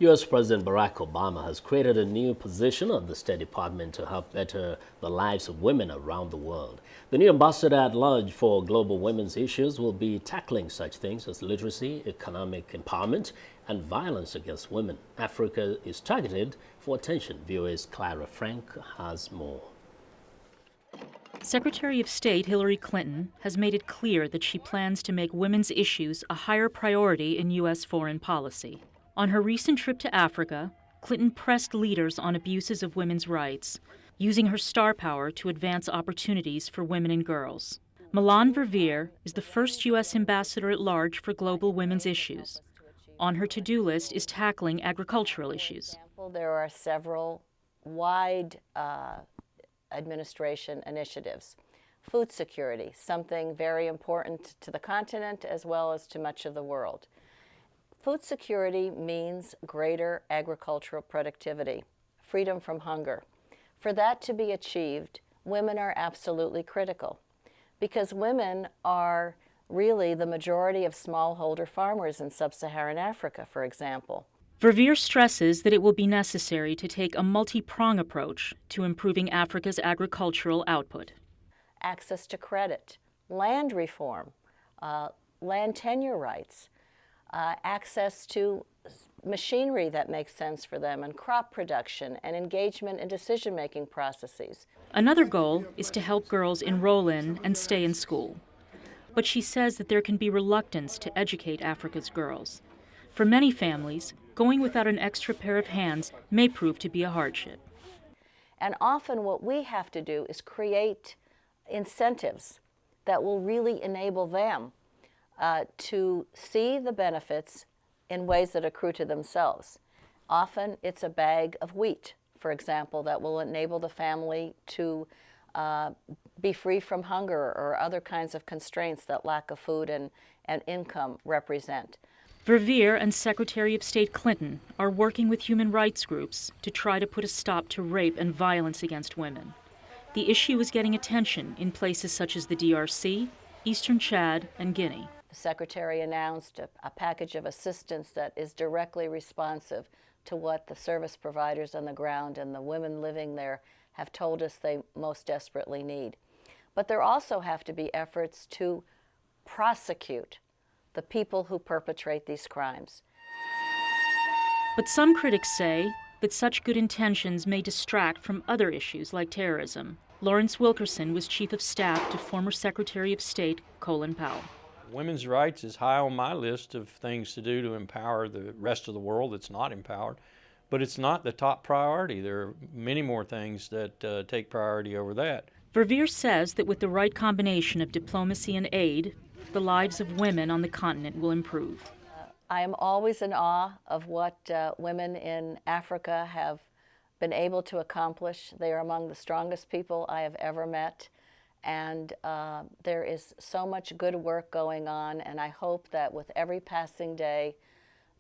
U.S. President Barack Obama has created a new position of the State Department to help better the lives of women around the world. The new ambassador at large for global women's issues will be tackling such things as literacy, economic empowerment, and violence against women. Africa is targeted for attention. VOA's Clara Frenk has more. Secretary of State Hillary Clinton has made it clear that she plans to make women's issues a higher priority in U.S. foreign policy. On her recent trip to Africa, Clinton pressed leaders on abuses of women's rights, using her star power to advance opportunities for women and girls. Melanne Verveer is the first U.S. ambassador at large for global women's issues. On her to-do list is tackling agricultural issues. There are several wide administration initiatives. Food security, something very important to the continent as well as to much of the world. Food security means greater agricultural productivity, freedom from hunger. For that to be achieved, women are absolutely critical because women are really the majority of smallholder farmers in sub-Saharan Africa, for example. Verveer stresses that it will be necessary to take a multi-prong approach to improving Africa's agricultural output. Access to credit, land reform, land tenure rights, access to machinery that makes sense for them, and crop production and engagement in decision-making processes. Another goal is to help girls enroll in and stay in school. But she says that there can be reluctance to educate Africa's girls. For many families, going without an extra pair of hands may prove to be a hardship. And often what we have to do is create incentives that will really enable them to see the benefits in ways that accrue to themselves. Often it's a bag of wheat, for example, that will enable the family to be free from hunger or other kinds of constraints that lack of food and income represent. Verveer and Secretary of State Clinton are working with human rights groups to try to put a stop to rape and violence against women. The issue is getting attention in places such as the DRC, Eastern Chad, and Guinea. The Secretary announced a package of assistance that is directly responsive to what the service providers on the ground and the women living there have told us they most desperately need. But there also have to be efforts to prosecute the people who perpetrate these crimes. But some critics say that such good intentions may distract from other issues like terrorism. Lawrence Wilkerson was Chief of Staff to former Secretary of State Colin Powell. Women's rights is high on my list of things to do to empower the rest of the world that's not empowered, but it's not the top priority. There are many more things that take priority over that. Verveer says that with the right combination of diplomacy and aid, the lives of women on the continent will improve. I am always in awe of what women in Africa have been able to accomplish. They are among the strongest people I have ever met. And there is so much good work going on, and I hope that with every passing day,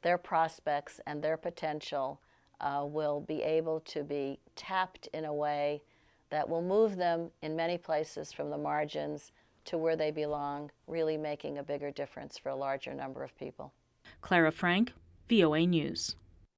their prospects and their potential will be able to be tapped in a way that will move them in many places from the margins to where they belong, really making a bigger difference for a larger number of people. Clara Frenk, VOA News.